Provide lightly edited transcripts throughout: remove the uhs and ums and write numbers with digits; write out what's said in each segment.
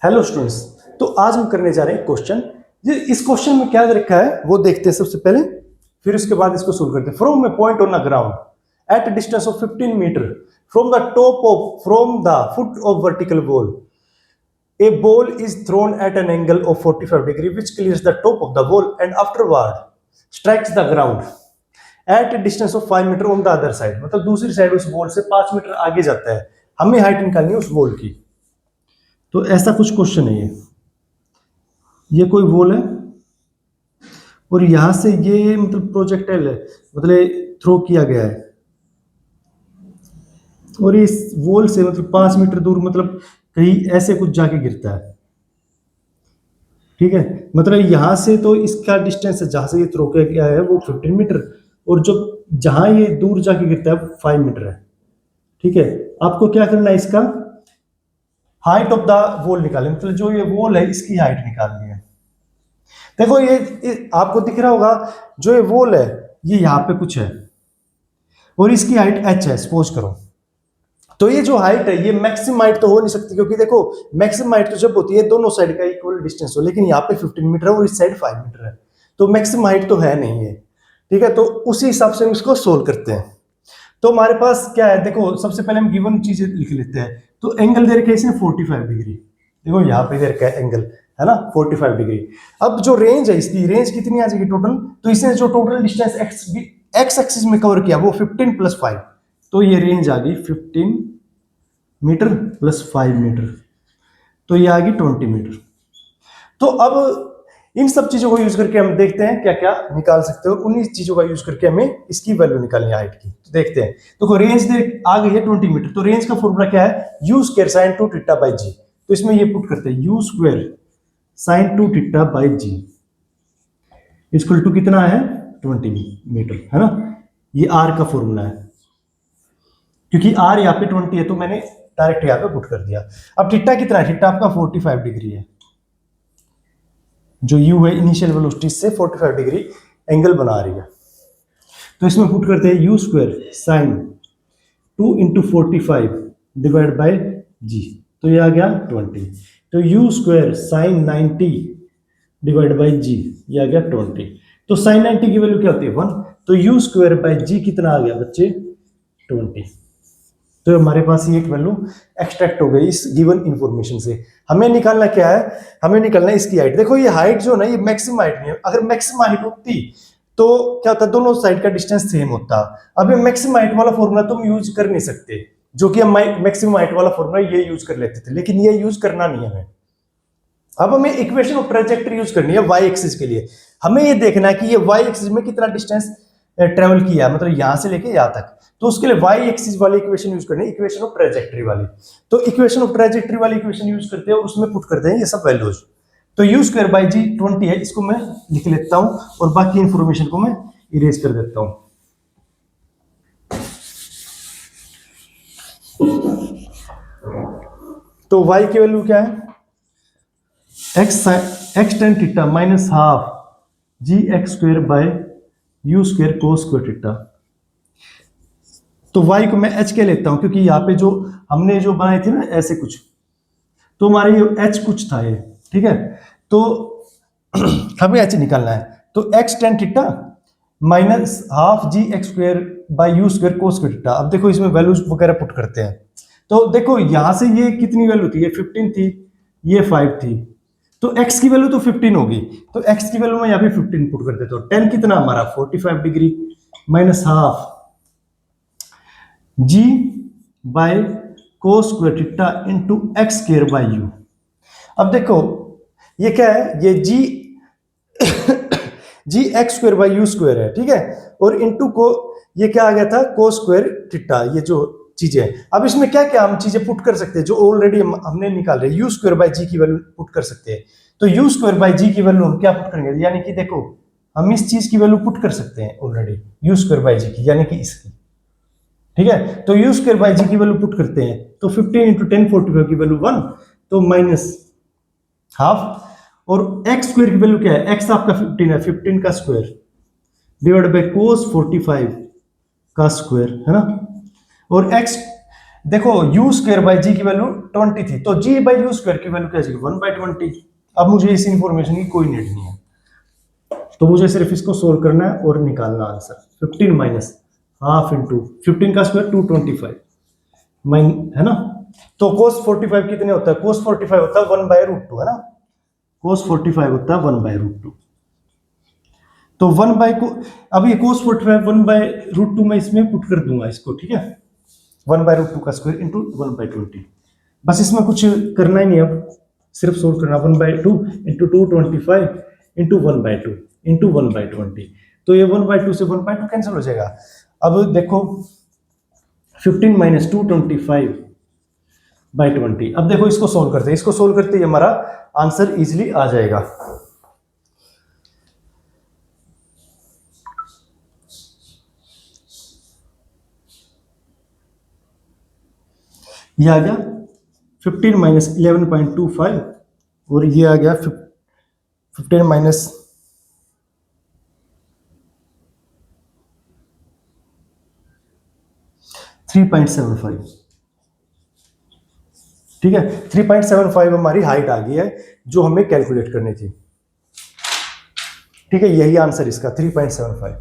Hello students, तो आज हम करने जा रहे हैं क्वेश्चन। इस क्वेश्चन में क्या रखा है वो देखते हैं सबसे पहले, फिर उसके बाद इसको सोल्व करते हैं। From a point on the ground at a distance of 15 metre from the foot of vertical wall, a ball is thrown at an angle of 45 degree which clears the top of the wall and afterward strikes the ground at a distance of 5 metre on the other side। मतलब दूसरी side उस ball से 5 metre आगे जाता है। हमें height निकालनी है उस बॉल की। तो ऐसा कुछ क्वेश्चन है ये कोई वॉल है और यहां से ये मतलब प्रोजेक्टाइल है, मतलब थ्रो किया गया है और इस वॉल से मतलब 5 मीटर दूर मतलब कहीं ऐसे कुछ जाके गिरता है। ठीक है, मतलब यहां से तो इसका डिस्टेंस है जहां से ये थ्रो किया गया है वो 15 मीटर और जो जहां ये दूर जाके गिरता है 5 मीटर है। ठीक है, आपको क्या करना है, इसका हाइट ऑफ द वॉल निकालें, मतलब जो ये वॉल है इसकी हाइट निकालनी है। देखो ये आपको दिख रहा होगा, जो ये वॉल है ये यहाँ पे कुछ है और इसकी हाइट h है सपोज करो। तो ये जो हाइट है ये मैक्सिमम हाइट तो हो नहीं सकती, क्योंकि देखो मैक्सिमम हाइट तो जब होती है दोनों साइड का इक्वल डिस्टेंस हो, लेकिन यहाँ पे 15 मीटर है और इस साइड 5 मीटर है, तो मैक्सिमम हाइट तो है नहीं है। ठीक है, तो उसी हिसाब से हम इसको सोल्व करते हैं। तो हमारे पास क्या है, देखो सबसे पहले हम गिवन चीजें लिख लेते हैं। तो एंगल दे रखा है इसने 45 डिग्री, देखो यहाँ पे दे रखा है एंगल है ना 45 डिग्री। अब जो रेंज है इसकी रेंज कितनी आ जाएगी टोटल, तो इसने जो टोटल डिस्टेंस एक्स एक्सिस में कवर किया वो 15 प्लस 5, तो ये रेंज आ गई 15 मीटर प्लस 5 मीटर, तो ये आ गई 20 मीटर। तो अब इन सब चीजों को यूज करके हम देखते हैं क्या क्या निकाल सकते हो, उन्हीं चीजों का यूज करके हमें इसकी वैल्यू निकालनी है हाइट की। तो देखते हैं, तो रेंज आ गई है 20 मीटर, तो रेंज का फॉर्मूला क्या है, u square sine 2 theta by g. तो इसमें ये पुट करते हैं u square sine 2 theta by g equal to कितना है 20 मीटर, है ना। ये आर का फॉर्मूला है, क्योंकि आर यहाँ पे 20 है तो मैंने डायरेक्ट यहाँ पे पुट कर दिया। अब थीटा कितना है, थीटा आपका 45 डिग्री है, जो u है इनिशियल वेलोसिटी से 45 डिग्री एंगल बना रही है। तो इसमें पुट करते हैं u square sine 2 into 45 divide by g, तो ये आ गया 20। तो u square sine 90 divide by g, ये आ गया 20। तो साइन 90 की वैल्यू क्या होती है 1, तो यू स्क्वायर बाई जी कितना आ गया बच्चे 20। तो हमारे पास ये एक वैल्यू एक्सट्रैक्ट हो गई इस गिवन इंफॉर्मेशन से। हमें निकालना क्या है, हमें निकालना है इसकी हाइट। देखो ये हाइट जो ना ये मैक्सिमम हाइट नहीं है, अगर मैक्सिमम हाइट होती तो क्या होता, दोनों साइड का डिस्टेंस सेम होता। अब ये मैक्सिमम हाइट वाला फॉर्मूला तुम यूज कर नहीं सकते, जो कि हम मैक्सिमम हाइट वाला फॉर्मूला ये यूज कर लेते थे, लेकिन ये यूज करना नहीं है हमें। अब हमें इक्वेशन ऑफ ट्रैजेक्टरी यूज करनी है वाई एक्सिस के लिए। हमें ये देखना है कि ये वाई एक्सिस में कितना डिस्टेंस ट्रेवल किया, मतलब यहां से लेके यहां तक। तो उसके लिए वाई एक्सिस वाली इक्वेशन यूज करनी है, इक्वेशन ऑफ ट्रैजेक्टरी वाली। तो इक्वेशन ऑफ ट्रैजेक्टरी वाली इक्वेशन यूज करते हैं और उसमें पुट करते हैं ये सब वैल्यूज। तो यू स्क्वायर बाई जी 20 है, इसको मैं लिख लेता हूं और बाकी इंफॉर्मेशन को मैं इरेज कर देता हूं। तो y की वैल्यू क्या है, x tan theta minus half g x square by u square cos square theta. तो y को मैं h के लेता हूं, क्योंकि यहाँ पे जो हमने जो बनाए थे ना ऐसे कुछ, तो हमारे ये h कुछ था ये। ठीक है, तो हमें h निकालना है। तो x tan theta minus half g x square by u square cos square theta. अब देखो इसमें वैल्यूज वगैरह पुट करते हैं। तो देखो यहां से ये कितनी वैल्यू थी, ये 15 थी, ये 5 थी, तो x की वैल्यू तो 15 होगी। तो x की वैल्यू में यहाँ पे 15 पुट कर देता हूँ। 10 कितना हमारा 45 degree minus half g by cos square theta into x square by u. अब देखो ये क्या है, ये g x square by u square है। ठीक है, और इंटू को ये क्या आ गया था कोस स्क्वायर थीटा, ये जो चीजें। अब इसमें क्या क्या हम चीजें पुट कर सकते हैं जो ऑलरेडी हमने निकाल रहे हैं। यू स्क्वायर बाय जी की वैल्यू पुट कर सकते हैं। तो यू स्क्वायर बाय जी की वैल्यू हम क्या पुट करेंगे, यानी कि देखो हम इस चीज की वैल्यू पुट कर सकते हैं ऑलरेडी, यू स्क्वायर बाय जी की, यानी कि इसकी। ठीक है, तो यू स्क्वायर बाय जी की वैल्यू पुट करते हैं, तो 15 इंटू 10 45 की वैल्यू 1, तो माइनस हाफ, और एक्स स्क्वायर की वैल्यू क्या है, एक्स आपका 15 है, 15 का स्क्वायर डिवाइड बाय कोस 45 का स्क्वायर, है ना। और एक्स देखो यू स्क्वायर बाई जी की वैल्यू 20 थी, तो जी बाई यू स्क्वायर की वैल्यू क्या जाएगी 1/20। अब मुझे इस इंफॉर्मेशन की कोई नीड नहीं है, तो मुझे सिर्फ इसको सोल्व करना है और निकालना आंसर। 15 माइनस हाफ इंटू 15 का स्क्वायर 225 माइन, है ना। तो कोस 45 कितने होता है, कोस 45 होता है 1/√2, है ना। कोस 45 होता है 1/√2। तो 1 बाय को, अब ये कोस 45 1/√2 मैं इसमें पुट कर दूंगा इसको, ठीक है। 1/√2 का स्क्वायर इंटू 1/20। बस इसमें कुछ करना ही नहीं, अब सिर्फ सोल्व करना। 1/2 इंटू 225 इंटू 1/2 इंटू 1/20। तो ये 1/2 से 1/2 कैंसिल हो जाएगा। अब देखो 15 माइनस 225/20। अब देखो इसको सोल्व करते हैं, इसको सोल्व करते ही हमारा आंसर इजिली आ जाएगा। ये आ गया 15 माइनस 11.25 और ये आ गया 15 माइनस 3.75। ठीक है, 3.75 हमारी हाइट आ गई है जो हमें कैलकुलेट करनी थी। ठीक है, यही आंसर इसका 3.75।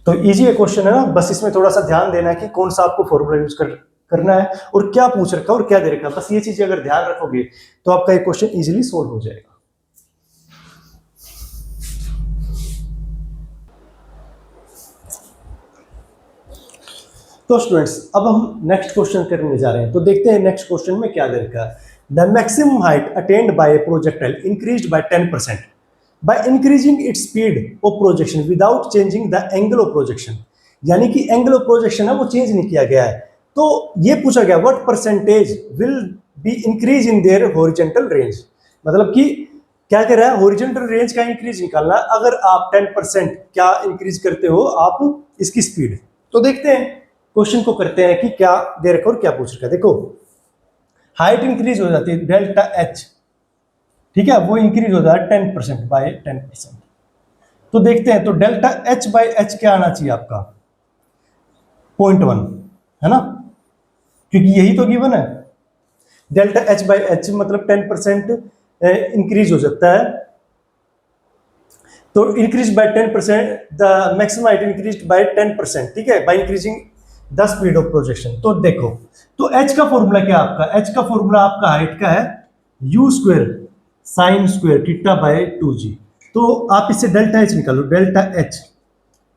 तो इजी है क्वेश्चन, है ना। बस इसमें थोड़ा सा ध्यान देना है कि कौन सा आपको फॉर्मूला यूज करना है और क्या पूछ रखा है और क्या दे रखा है। बस ये चीजें अगर ध्यान रखोगे तो आपका ये क्वेश्चन इजीली सोल्व हो जाएगा। तो स्टूडेंट्स अब हम नेक्स्ट क्वेश्चन करने जा रहे हैं, तो देखते हैं नेक्स्ट क्वेश्चन में क्या दे रखा है। The maximum height attend bye A projectile increased by 10% by increasing its speed of projection without changing the angle of projection. यानी कि एंगल ऑफ प्रोजेक्शन है वो चेंज नहीं किया गया है। तो ये पूछा गया what percentage will be increase in their horizontal range. मतलब कि क्या कह रहा है, हॉरिजॉन्टल रेंज का इंक्रीज निकालना। अगर आप 10% क्या इंक्रीज करते हो आप इसकी स्पीड। तो देखते हैं क्वेश्चन को, करते हैं कि क्या दे रखा और क्या पूछ रखा है। देखो हाइट इंक्रीज हो जाती है डेल्टा एच, ठीक है, वो इंक्रीज हो जाता है 10% बाय 10%। तो देखते हैं, तो डेल्टा एच बाय एच क्या आना चाहिए आपका 0.1, है ना, क्योंकि यही तो गिवन है। डेल्टा एच बाय एच मतलब 10% इंक्रीज हो सकता है। तो increase by 10%, the maximum height increase by 10%, ठीक है, by increasing the speed of projection. तो देखो, तो एच का फॉर्मूला क्या है आपका, एच का फॉर्मूला आपका हाइट का है u square sin square theta by 2g। तो आप इससे डेल्टा एच निकालो, डेल्टा एच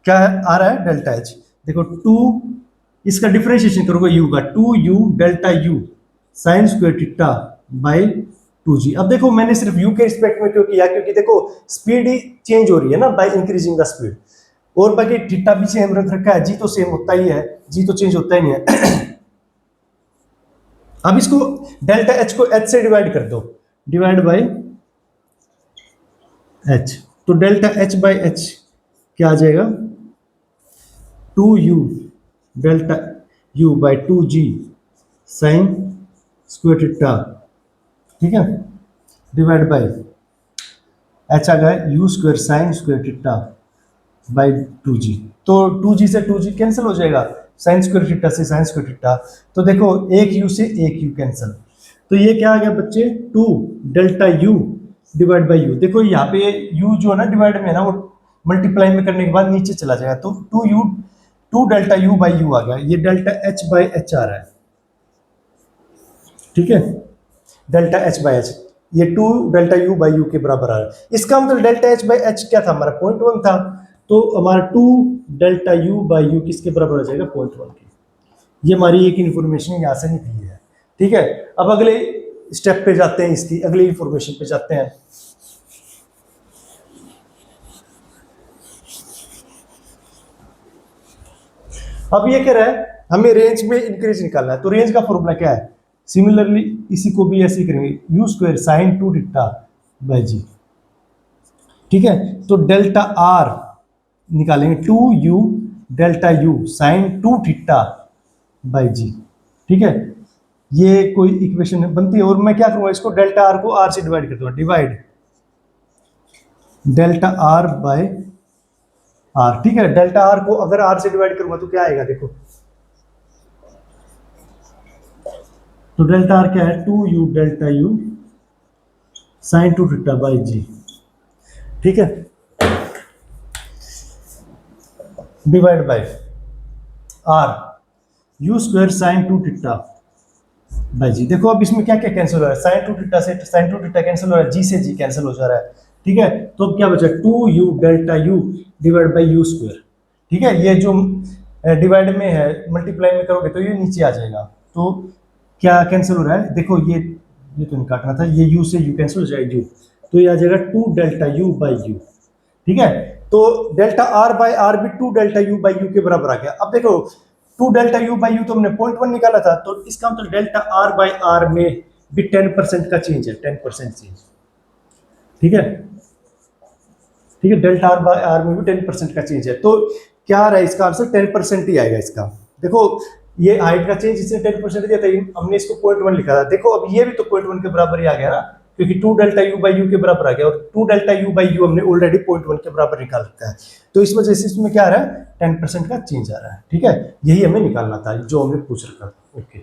क्या आ रहा है, डेल्टा एच देखो 2, इसका डिफरेंशिएशन करोगे यू का 2u delta U sign square theta by 2g। अब देखो मैंने सिर्फ u के रिस्पेक्ट में क्यों किया, क्योंकि देखो स्पीड ही चेंज हो रही है ना बाय इंक्रीजिंग द स्पीड, और बाकी थीटा भी सेम रख रखा है, जी तो सेम होता ही है, जी तो चेंज होता ही नहीं है। अब इसको डेल्टा एच को एच से डिवाइड कर दो, डिवाइड बाय एच। तो डेल्टा एच बाय एच क्या आ जाएगा 2u delta u by 2g sin square theta, ठीक है, डिवाइड बाय एच आ गया u square sin square theta by 2g। तो 2g से 2g कैंसिल हो जाएगा, साइन स्क्वायर थीटा से साइन स्क्वायर थीटा। तो देखो एक u से एक u कैंसिल, तो ये क्या आ गया बच्चे 2 delta u divide by u। देखो यहाँ पे u जो है ना डिवाइड में है ना, वो मल्टीप्लाई में करने के बाद नीचे चला जाएगा, तो 2 डेल्टा u बाई u आ गया, ये डेल्टा h बाई h आ रहा है, ठीक है, डेल्टा एच बाई एच, ये 2 डेल्टा यू बाई यू के बराबर आ रहा है। इसका मतलब डेल्टा एच बाई एच क्या था हमारा 0.1 था, तो हमारा 2 डेल्टा यू बाई यू किसके बराबर आ जाएगा 0.1 के। ये हमारी एक इन्फॉर्मेशन यहाँ से निकली है, ठीक है। अब अगले स्टेप पे जाते हैं, इसकी अगली इन्फॉर्मेशन पे जाते हैं। अब ये कह रहा है हमें रेंज में इंक्रीज निकालना है, तो रेंज का फॉर्मूला क्या है, सिमिलरली इसी को भी ऐसे ही करेंगे u square sine 2 theta by g, ठीक है। तो डेल्टा आर निकालेंगे 2u delta u sine 2 theta by g, ठीक है। ये कोई इक्वेशन बनती है, और मैं क्या करूंगा इसको डेल्टा आर को आर से डिवाइड कर दूंगा, divide delta r by r, ठीक है। डेल्टा आर को अगर आर से डिवाइड करूंगा तो क्या आएगा देखो, तो डेल्टा आर क्या है, 2u delta u sine 2 theta by g, ठीक है, divide by R u square sine 2 theta by g. देखो अब इसमें क्या क्या कैंसिल हो रहा है, साइन 2 थीटा से साइन 2 थीटा कैंसिल हो रहा है, जी से जी कैंसिल हो जा रहा है, ठीक है। तो अब क्या बचा, 2u delta u divide by u square, ठीक है। ये जो डिवाइड में है, मल्टीप्लाई में करोगे तो ये नीचे आ जाएगा। तो क्या कैंसिल हो रहा है, देखो ये तो नहीं काटना था, ये u से u कैंसिल हो जाएगा, u तो ये आ जाएगा 2 डेल्टा u बाई u, ठीक है। तो डेल्टा आर बाई आर भी 2 डेल्टा u बाई u के बराबर आ गया। अब देखो 2 डेल्टा u बाई u तो हमने 0.1 निकाला था, तो इसका मतलब डेल्टा आर बाई आर में भी 10% का चेंज है, 10% चेंज, ठीक है, ठीक है। डेल्टा आर बाई आर में भी 10% का चेंज है। तो क्या आ रहा है इसका आंसर, 10% ही आएगा इसका। देखो ये हाइट का चेंज इसने 10% दिया था, हमने इसको 0.1 लिखा था। देखो अब ये भी तो 0.1 के बराबर ही आ गया ना, क्योंकि 2 डेल्टा u बाई u के बराबर आ गया, और 2 डेल्टा u बाई u हमने ऑलरेडी 0.1 के बराबर निकाल रखा है। तो इस वजह से इसमें क्या आ रहा है, 10% का चेंज आ रहा है, ठीक है। यही हमें निकालना था जो हमें पूछ रखा था। ओके।